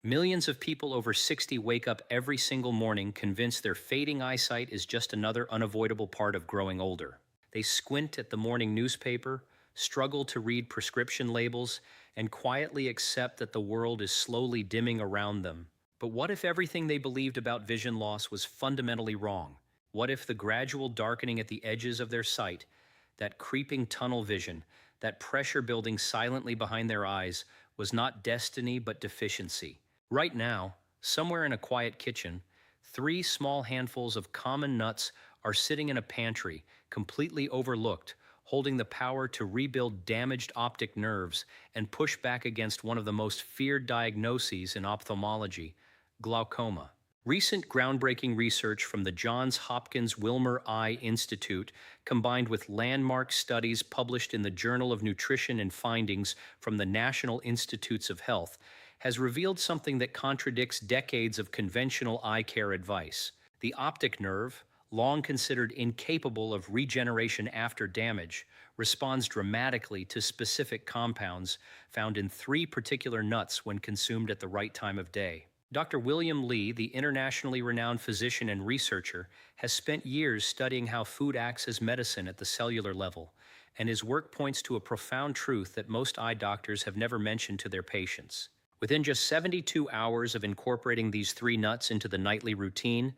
Millions of people over 60 wake up every single morning convinced their fading eyesight is just another unavoidable part of growing older. They squint at the morning newspaper, struggle to read prescription labels, and quietly accept that the world is slowly dimming around them. But what if everything they believed about vision loss was fundamentally wrong? What if the gradual darkening at the edges of their sight, that creeping tunnel vision, that pressure building silently behind their eyes, was not destiny but deficiency? Right now, somewhere in a quiet kitchen, 3 small handfuls of common nuts are sitting in a pantry, completely overlooked, holding the power to rebuild damaged optic nerves and push back against one of the most feared diagnoses in ophthalmology, glaucoma. Recent groundbreaking research from the Johns Hopkins Wilmer Eye Institute, combined with landmark studies published in the Journal of Nutrition and findings from the National Institutes of Health, has revealed something that contradicts decades of conventional eye care advice. The optic nerve, long considered incapable of regeneration after damage, responds dramatically to specific compounds found in 3 particular nuts when consumed at the right time of day. Dr. William Lee, the internationally renowned physician and researcher, has spent years studying how food acts as medicine at the cellular level, and his work points to a profound truth that most eye doctors have never mentioned to their patients. Within just 72 hours of incorporating these 3 nuts into the nightly routine,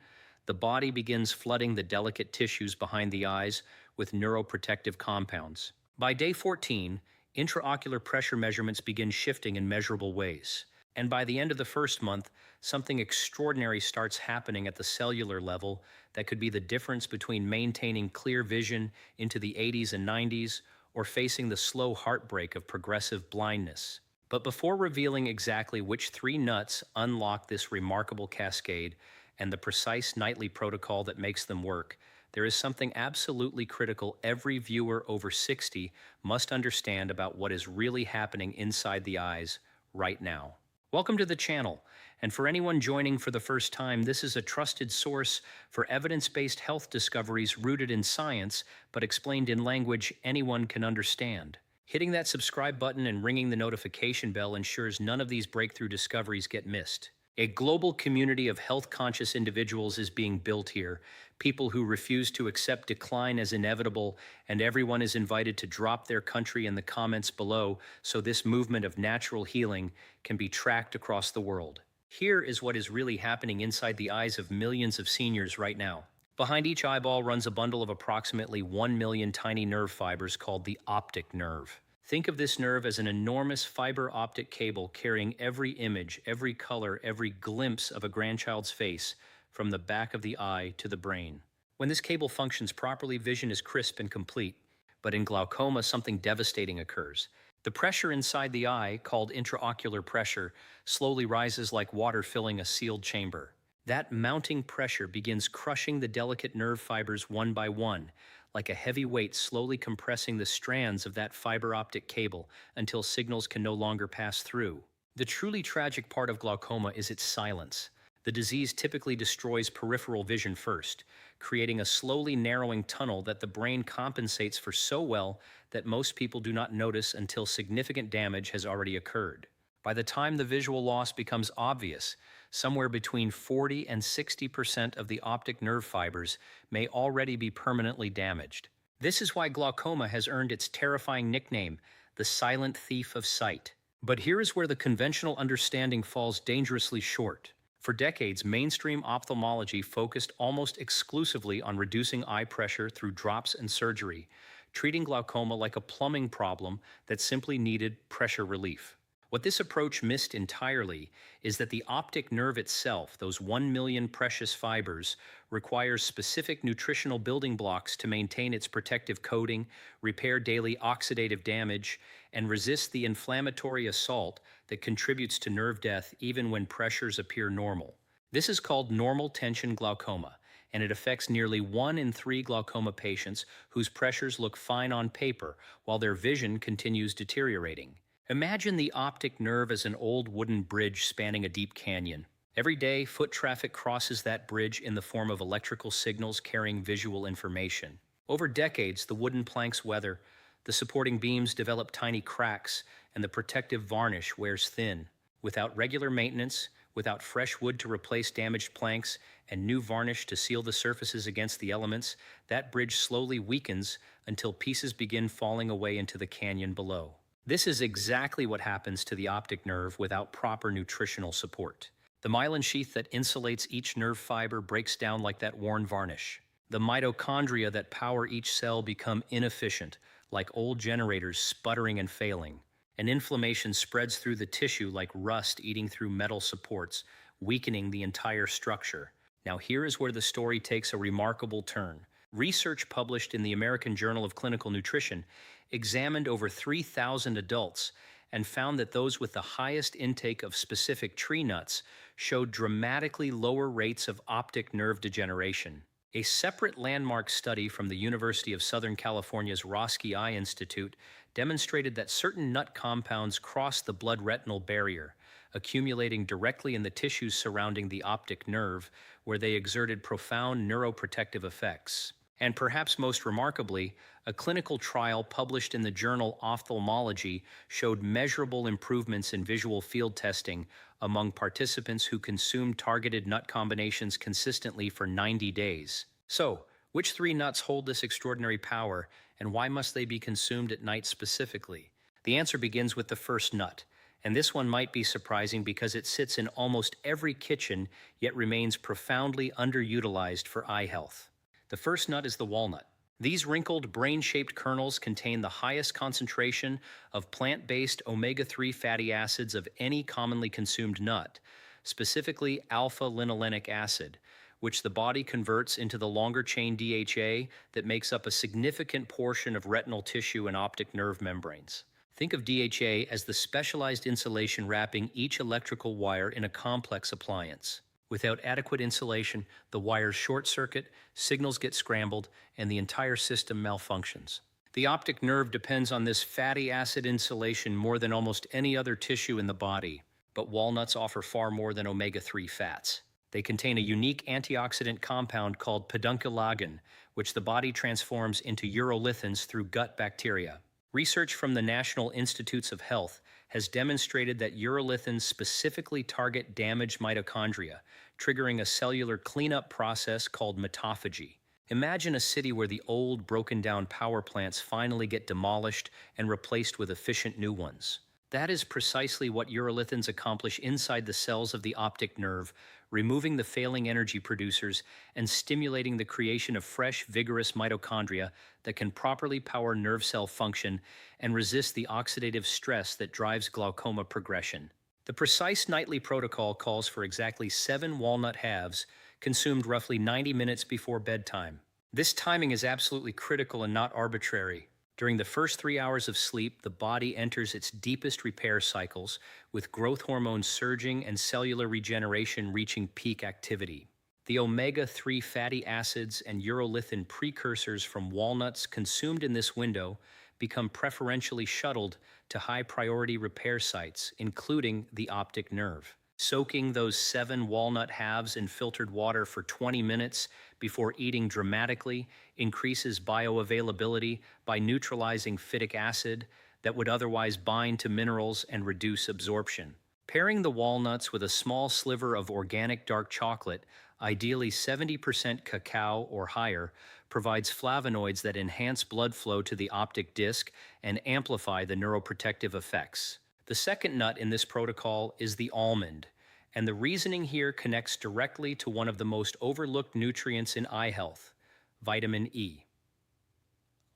the body begins flooding the delicate tissues behind the eyes with neuroprotective compounds. By day 14, intraocular pressure measurements begin shifting in measurable ways. And by the end of the first month, something extraordinary starts happening at the cellular level that could be the difference between maintaining clear vision into the 80s and 90s or facing the slow heartbreak of progressive blindness. But before revealing exactly which 3 nuts unlock this remarkable cascade and the precise nightly protocol that makes them work, there is something absolutely critical every viewer over 60 must understand about what is really happening inside the eyes right now. Welcome to the channel, and for anyone joining for the first time, this is a trusted source for evidence-based health discoveries rooted in science but explained in language anyone can understand. Hitting that subscribe button and ringing the notification bell ensures none of these breakthrough discoveries get missed. A global community of health-conscious individuals is being built here, people who refuse to accept decline as inevitable, and everyone is invited to drop their country in the comments below so this movement of natural healing can be tracked across the world. Here is what is really happening inside the eyes of millions of seniors right now. Behind each eyeball runs a bundle of approximately 1 million tiny nerve fibers called the optic nerve. Think of this nerve as an enormous fiber optic cable carrying every image, every color, every glimpse of a grandchild's face from the back of the eye to the brain. When this cable functions properly, vision is crisp and complete. But in glaucoma, something devastating occurs. The pressure inside the eye, called intraocular pressure, slowly rises like water filling a sealed chamber. That mounting pressure begins crushing the delicate nerve fibers one by one, like a heavy weight slowly compressing the strands of that fiber optic cable until signals can no longer pass through. The truly tragic part of glaucoma is its silence. The disease typically destroys peripheral vision first, creating a slowly narrowing tunnel that the brain compensates for so well that most people do not notice until significant damage has already occurred. By the time the visual loss becomes obvious, somewhere between 40 and 60% of the optic nerve fibers may already be permanently damaged. This is why glaucoma has earned its terrifying nickname, the silent thief of sight. But here is where the conventional understanding falls dangerously short. For decades, mainstream ophthalmology focused almost exclusively on reducing eye pressure through drops and surgery, treating glaucoma like a plumbing problem that simply needed pressure relief. What this approach missed entirely is that the optic nerve itself, those 1 million precious fibers, requires specific nutritional building blocks to maintain its protective coating, repair daily oxidative damage, and resist the inflammatory assault that contributes to nerve death even when pressures appear normal. This is called normal tension glaucoma, and it affects nearly 1 in 3 glaucoma patients whose pressures look fine on paper while their vision continues deteriorating. Imagine the optic nerve as an old wooden bridge spanning a deep canyon. Every day, foot traffic crosses that bridge in the form of electrical signals carrying visual information. Over decades, the wooden planks weather, the supporting beams develop tiny cracks, and the protective varnish wears thin. Without regular maintenance, without fresh wood to replace damaged planks, and new varnish to seal the surfaces against the elements, that bridge slowly weakens until pieces begin falling away into the canyon below. This is exactly what happens to the optic nerve without proper nutritional support. The myelin sheath that insulates each nerve fiber breaks down like that worn varnish. The mitochondria that power each cell become inefficient, like old generators sputtering and failing. And inflammation spreads through the tissue like rust eating through metal supports, weakening the entire structure. Now here is where the story takes a remarkable turn. Research published in the American Journal of Clinical Nutrition examined over 3,000 adults and found that those with the highest intake of specific tree nuts showed dramatically lower rates of optic nerve degeneration. A separate landmark study from the University of Southern California's Roski Eye Institute demonstrated that certain nut compounds cross the blood-retinal barrier, accumulating directly in the tissues surrounding the optic nerve, where they exerted profound neuroprotective effects. And perhaps most remarkably, a clinical trial published in the journal Ophthalmology showed measurable improvements in visual field testing among participants who consumed targeted nut combinations consistently for 90 days. So, which three nuts hold this extraordinary power, and why must they be consumed at night specifically? The answer begins with the first nut, and this one might be surprising because it sits in almost every kitchen, yet remains profoundly underutilized for eye health. The first nut is the walnut. These wrinkled, brain-shaped kernels contain the highest concentration of plant-based omega-3 fatty acids of any commonly consumed nut, specifically alpha-linolenic acid, which the body converts into the longer-chain DHA that makes up a significant portion of retinal tissue and optic nerve membranes. Think of DHA as the specialized insulation wrapping each electrical wire in a complex appliance. Without adequate insulation, the wires short-circuit, signals get scrambled, and the entire system malfunctions. The optic nerve depends on this fatty acid insulation more than almost any other tissue in the body, but walnuts offer far more than omega-3 fats. They contain a unique antioxidant compound called pedunculagon, which the body transforms into urolithins through gut bacteria. Research from the National Institutes of Health has demonstrated that urolithins specifically target damaged mitochondria, triggering a cellular cleanup process called mitophagy. Imagine a city where the old, broken-down power plants finally get demolished and replaced with efficient new ones. That is precisely what urolithins accomplish inside the cells of the optic nerve, removing the failing energy producers and stimulating the creation of fresh, vigorous mitochondria that can properly power nerve cell function and resist the oxidative stress that drives glaucoma progression. The precise nightly protocol calls for exactly 7 walnut halves, consumed roughly 90 minutes before bedtime. This timing is absolutely critical and not arbitrary. During the first 3 hours of sleep, the body enters its deepest repair cycles, with growth hormones surging and cellular regeneration reaching peak activity. The omega-3 fatty acids and urolithin precursors from walnuts consumed in this window become preferentially shuttled to high-priority repair sites, including the optic nerve. Soaking those 7 walnut halves in filtered water for 20 minutes before eating dramatically increases bioavailability by neutralizing phytic acid that would otherwise bind to minerals and reduce absorption. Pairing the walnuts with a small sliver of organic dark chocolate, ideally 70% cacao or higher, provides flavonoids that enhance blood flow to the optic disc and amplify the neuroprotective effects. The second nut in this protocol is the almond, and the reasoning here connects directly to one of the most overlooked nutrients in eye health, vitamin E.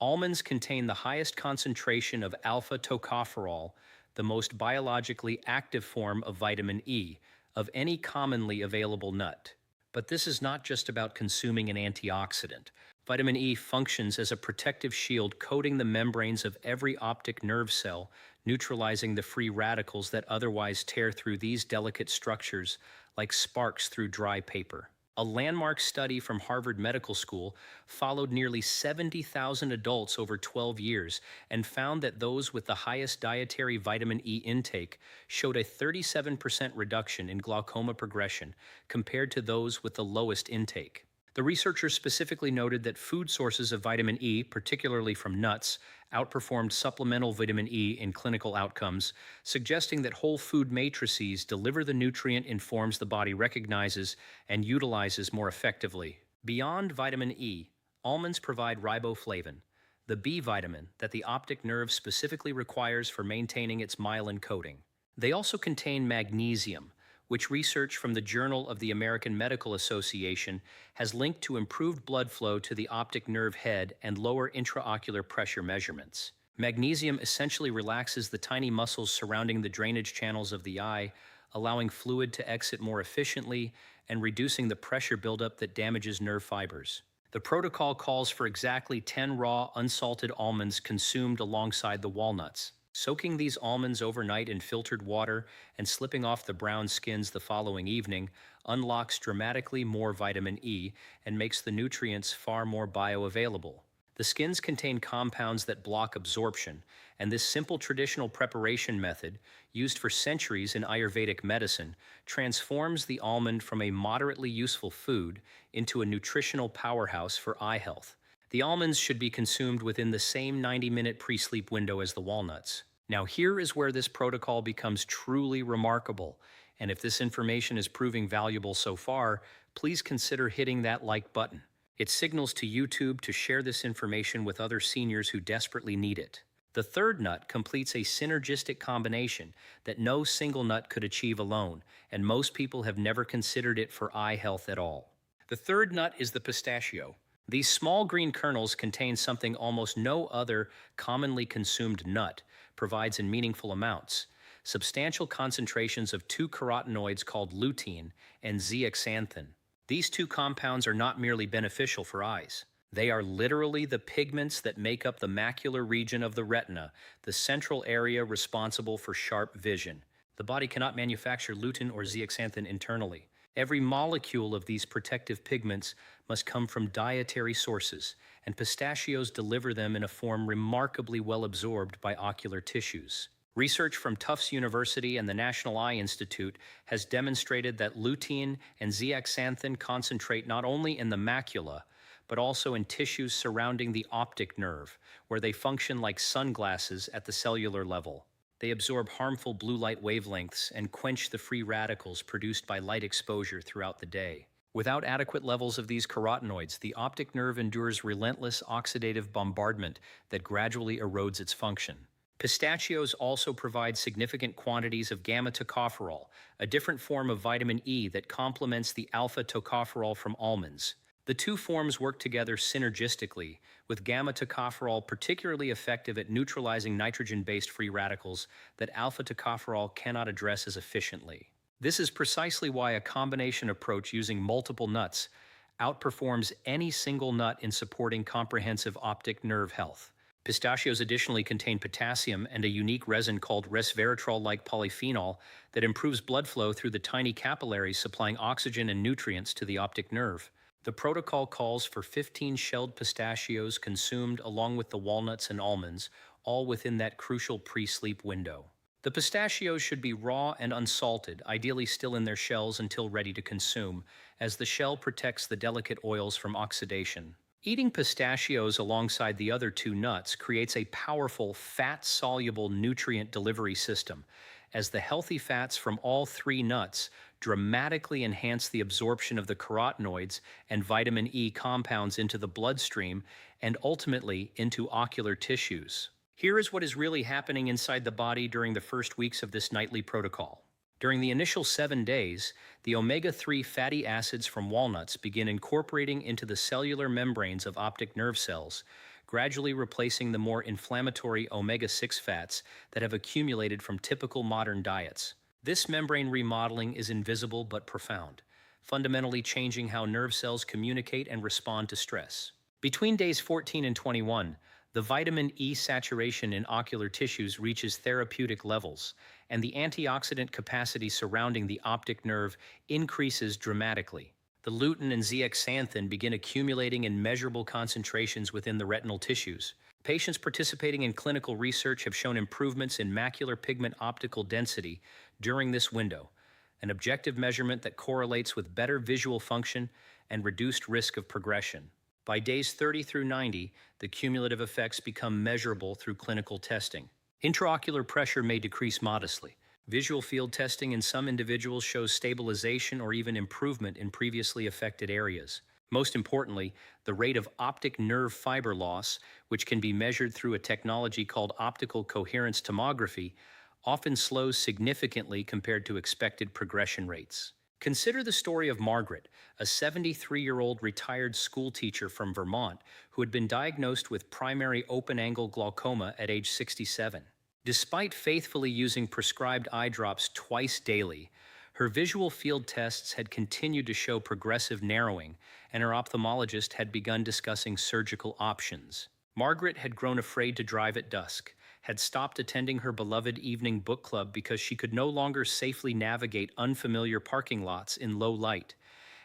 Almonds contain the highest concentration of alpha-tocopherol, the most biologically active form of vitamin E, of any commonly available nut. But this is not just about consuming an antioxidant. Vitamin E functions as a protective shield coating the membranes of every optic nerve cell, neutralizing the free radicals that otherwise tear through these delicate structures like sparks through dry paper. A landmark study from Harvard Medical School followed nearly 70,000 adults over 12 years and found that those with the highest dietary vitamin E intake showed a 37% reduction in glaucoma progression compared to those with the lowest intake. The researchers specifically noted that food sources of vitamin E, particularly from nuts, outperformed supplemental vitamin E in clinical outcomes, suggesting that whole food matrices deliver the nutrient in forms the body recognizes and utilizes more effectively. Beyond vitamin E, almonds provide riboflavin, the B vitamin that the optic nerve specifically requires for maintaining its myelin coating. They also contain magnesium, which research from the Journal of the American Medical Association has linked to improved blood flow to the optic nerve head and lower intraocular pressure measurements. Magnesium essentially relaxes the tiny muscles surrounding the drainage channels of the eye, allowing fluid to exit more efficiently and reducing the pressure buildup that damages nerve fibers. The protocol calls for exactly 10 raw, unsalted almonds consumed alongside the walnuts. Soaking these almonds overnight in filtered water and slipping off the brown skins the following evening unlocks dramatically more vitamin E and makes the nutrients far more bioavailable. The skins contain compounds that block absorption, and this simple traditional preparation method, used for centuries in Ayurvedic medicine, transforms the almond from a moderately useful food into a nutritional powerhouse for eye health. The almonds should be consumed within the same 90-minute pre-sleep window as the walnuts. Now here is where this protocol becomes truly remarkable, and if this information is proving valuable so far, please consider hitting that like button. It signals to YouTube to share this information with other seniors who desperately need it. The third nut completes a synergistic combination that no single nut could achieve alone, and most people have never considered it for eye health at all. The third nut is the pistachio. These small green kernels contain something almost no other commonly consumed nut provides in meaningful amounts: substantial concentrations of two carotenoids called lutein and zeaxanthin. These two compounds are not merely beneficial for eyes. They are literally the pigments that make up the macular region of the retina, the central area responsible for sharp vision. The body cannot manufacture lutein or zeaxanthin internally. Every molecule of these protective pigments must come from dietary sources, and pistachios deliver them in a form remarkably well absorbed by ocular tissues. Research from Tufts University and the National Eye Institute has demonstrated that lutein and zeaxanthin concentrate not only in the macula, but also in tissues surrounding the optic nerve, where they function like sunglasses at the cellular level. They absorb harmful blue light wavelengths and quench the free radicals produced by light exposure throughout the day. Without adequate levels of these carotenoids, the optic nerve endures relentless oxidative bombardment that gradually erodes its function. Pistachios also provide significant quantities of gamma-tocopherol, a different form of vitamin E that complements the alpha-tocopherol from almonds. The two forms work together synergistically, with gamma-tocopherol particularly effective at neutralizing nitrogen-based free radicals that alpha-tocopherol cannot address as efficiently. This is precisely why a combination approach using multiple nuts outperforms any single nut in supporting comprehensive optic nerve health. Pistachios additionally contain potassium and a unique resin called resveratrol-like polyphenol that improves blood flow through the tiny capillaries supplying oxygen and nutrients to the optic nerve. The protocol calls for 15 shelled pistachios consumed along with the walnuts and almonds, all within that crucial pre-sleep window. The pistachios should be raw and unsalted, ideally still in their shells until ready to consume, as the shell protects the delicate oils from oxidation. Eating pistachios alongside the other two nuts creates a powerful fat-soluble nutrient delivery system, as the healthy fats from all three nuts dramatically enhance the absorption of the carotenoids and vitamin E compounds into the bloodstream and ultimately into ocular tissues. Here is what is really happening inside the body during the first weeks of this nightly protocol. During the initial 7 days, the omega-3 fatty acids from walnuts begin incorporating into the cellular membranes of optic nerve cells, gradually replacing the more inflammatory omega-6 fats that have accumulated from typical modern diets. This membrane remodeling is invisible but profound, fundamentally changing how nerve cells communicate and respond to stress. Between days 14 and 21, the vitamin E saturation in ocular tissues reaches therapeutic levels, and the antioxidant capacity surrounding the optic nerve increases dramatically. The lutein and zeaxanthin begin accumulating in measurable concentrations within the retinal tissues. Patients participating in clinical research have shown improvements in macular pigment optical density during this window, an objective measurement that correlates with better visual function and reduced risk of progression. By days 30 through 90, the cumulative effects become measurable through clinical testing. Intraocular pressure may decrease modestly. Visual field testing in some individuals shows stabilization or even improvement in previously affected areas. Most importantly, the rate of optic nerve fiber loss, which can be measured through a technology called optical coherence tomography, often slows significantly compared to expected progression rates. Consider the story of Margaret, a 73-year-old retired school teacher from Vermont who had been diagnosed with primary open-angle glaucoma at age 67. Despite faithfully using prescribed eye drops twice daily, her visual field tests had continued to show progressive narrowing, and her ophthalmologist had begun discussing surgical options. Margaret had grown afraid to drive at dusk, had stopped attending her beloved evening book club because she could no longer safely navigate unfamiliar parking lots in low light,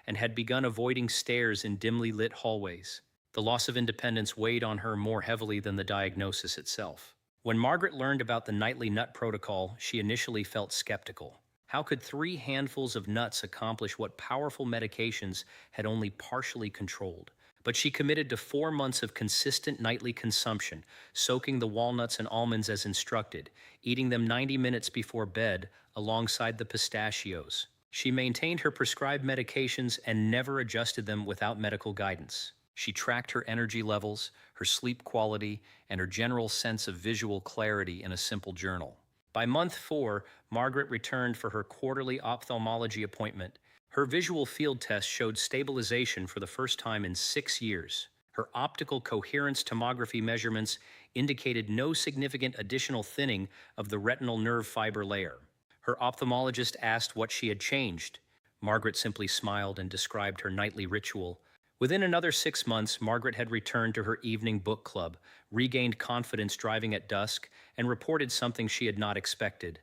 and had begun avoiding stairs in dimly lit hallways. The loss of independence weighed on her more heavily than the diagnosis itself. When Margaret learned about the nightly nut protocol, she initially felt skeptical. How could 3 handfuls of nuts accomplish what powerful medications had only partially controlled? But she committed to 4 months of consistent nightly consumption, soaking the walnuts and almonds as instructed, eating them 90 minutes before bed alongside the pistachios. She maintained her prescribed medications and never adjusted them without medical guidance. She tracked her energy levels, her sleep quality, and her general sense of visual clarity in a simple journal. By month 4, Margaret returned for her quarterly ophthalmology appointment. Her visual field test showed stabilization for the first time in 6 years. Her optical coherence tomography measurements indicated no significant additional thinning of the retinal nerve fiber layer. Her ophthalmologist asked what she had changed. Margaret simply smiled and described her nightly ritual. Within another 6 months, Margaret had returned to her evening book club, regained confidence driving at dusk, and reported something she had not expected.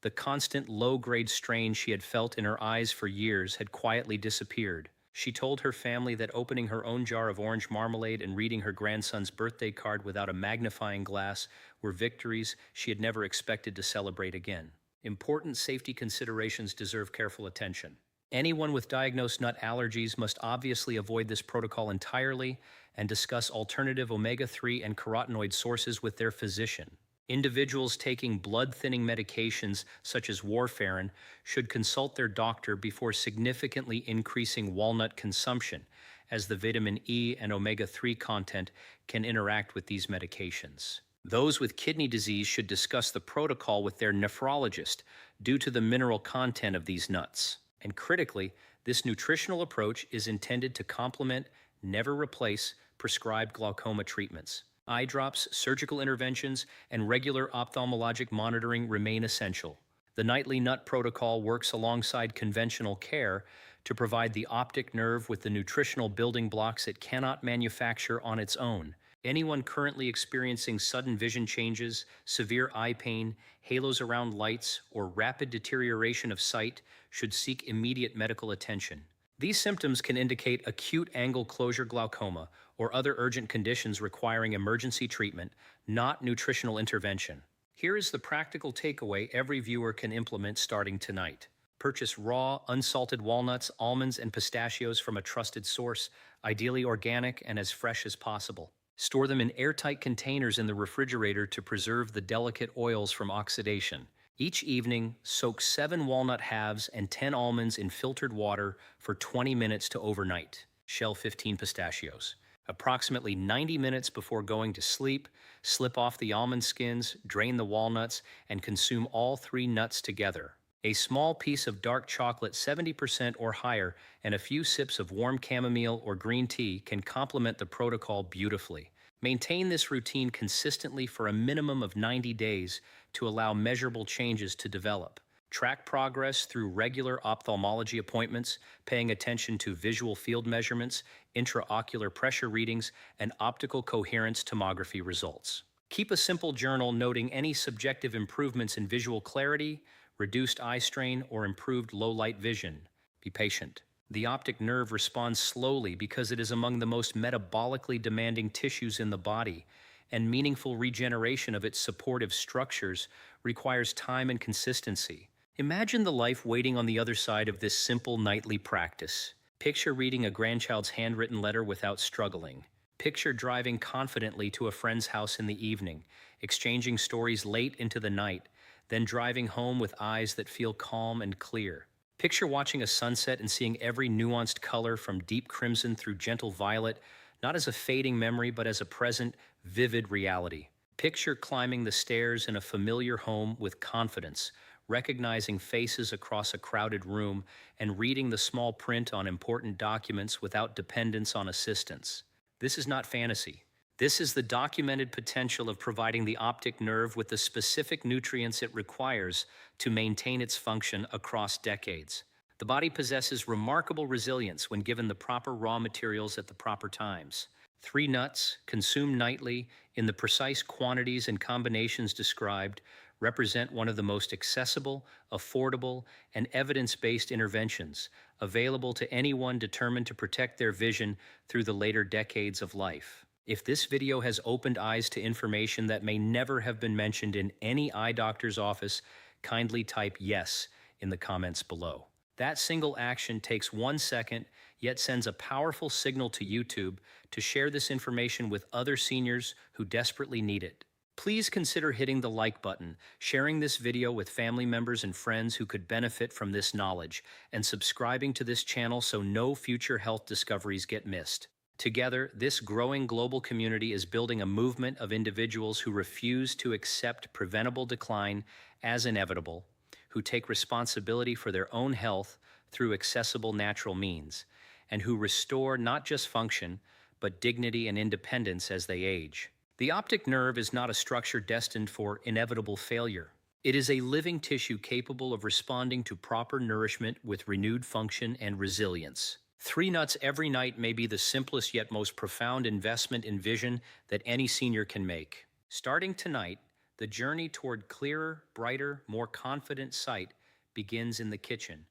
The constant low-grade strain she had felt in her eyes for years had quietly disappeared. She told her family that opening her own jar of orange marmalade and reading her grandson's birthday card without a magnifying glass were victories she had never expected to celebrate again. Important safety considerations deserve careful attention. Anyone with diagnosed nut allergies must obviously avoid this protocol entirely and discuss alternative omega-3 and carotenoid sources with their physician. Individuals taking blood-thinning medications such as warfarin should consult their doctor before significantly increasing walnut consumption, as the vitamin E and omega-3 content can interact with these medications. Those with kidney disease should discuss the protocol with their nephrologist due to the mineral content of these nuts. And critically, this nutritional approach is intended to complement, never replace, prescribed glaucoma treatments. Eye drops, surgical interventions, and regular ophthalmologic monitoring remain essential. The nightly nut protocol works alongside conventional care to provide the optic nerve with the nutritional building blocks it cannot manufacture on its own. Anyone currently experiencing sudden vision changes, severe eye pain, halos around lights, or rapid deterioration of sight should seek immediate medical attention. These symptoms can indicate acute angle closure glaucoma or other urgent conditions requiring emergency treatment, not nutritional intervention. Here is the practical takeaway every viewer can implement starting tonight. Purchase raw, unsalted walnuts, almonds, and pistachios from a trusted source, ideally organic and as fresh as possible. Store them in airtight containers in the refrigerator to preserve the delicate oils from oxidation. Each evening, soak 7 walnut halves and 10 almonds in filtered water for 20 minutes to overnight. Shell 15 pistachios. Approximately 90 minutes before going to sleep, slip off the almond skins, drain the walnuts, and consume all 3 nuts together. A small piece of dark chocolate 70% or higher and a few sips of warm chamomile or green tea can complement the protocol beautifully. Maintain this routine consistently for a minimum of 90 days to allow measurable changes to develop. Track progress through regular ophthalmology appointments, paying attention to visual field measurements, intraocular pressure readings, and optical coherence tomography results. Keep a simple journal noting any subjective improvements in visual clarity, reduced eye strain, or improved low-light vision. Be patient. The optic nerve responds slowly because it is among the most metabolically demanding tissues in the body, and meaningful regeneration of its supportive structures requires time and consistency. Imagine the life waiting on the other side of this simple nightly practice. Picture reading a grandchild's handwritten letter without struggling. Picture driving confidently to a friend's house in the evening, exchanging stories late into the night, then driving home with eyes that feel calm and clear. Picture watching a sunset and seeing every nuanced color from deep crimson through gentle violet, not as a fading memory, but as a present, vivid reality. Picture climbing the stairs in a familiar home with confidence, recognizing faces across a crowded room and reading the small print on important documents without dependence on assistance. This is not fantasy. This is the documented potential of providing the optic nerve with the specific nutrients it requires to maintain its function across decades. The body possesses remarkable resilience when given the proper raw materials at the proper times. 3 nuts, consumed nightly in the precise quantities and combinations described, represent one of the most accessible, affordable, and evidence-based interventions available to anyone determined to protect their vision through the later decades of life. If this video has opened eyes to information that may never have been mentioned in any eye doctor's office, kindly type yes in the comments below. That single action takes 1 second, yet sends a powerful signal to YouTube to share this information with other seniors who desperately need it. Please consider hitting the like button, sharing this video with family members and friends who could benefit from this knowledge, and subscribing to this channel so no future health discoveries get missed. Together, this growing global community is building a movement of individuals who refuse to accept preventable decline as inevitable, who take responsibility for their own health through accessible natural means, and who restore not just function, but dignity and independence as they age. The optic nerve is not a structure destined for inevitable failure. It is a living tissue capable of responding to proper nourishment with renewed function and resilience. 3 nuts every night may be the simplest yet most profound investment in vision that any senior can make. Starting tonight, the journey toward clearer, brighter, more confident sight begins in the kitchen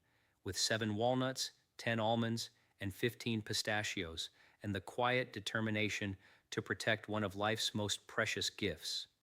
with 7 walnuts, 10 almonds, and 15 pistachios, and the quiet determination to protect one of life's most precious gifts.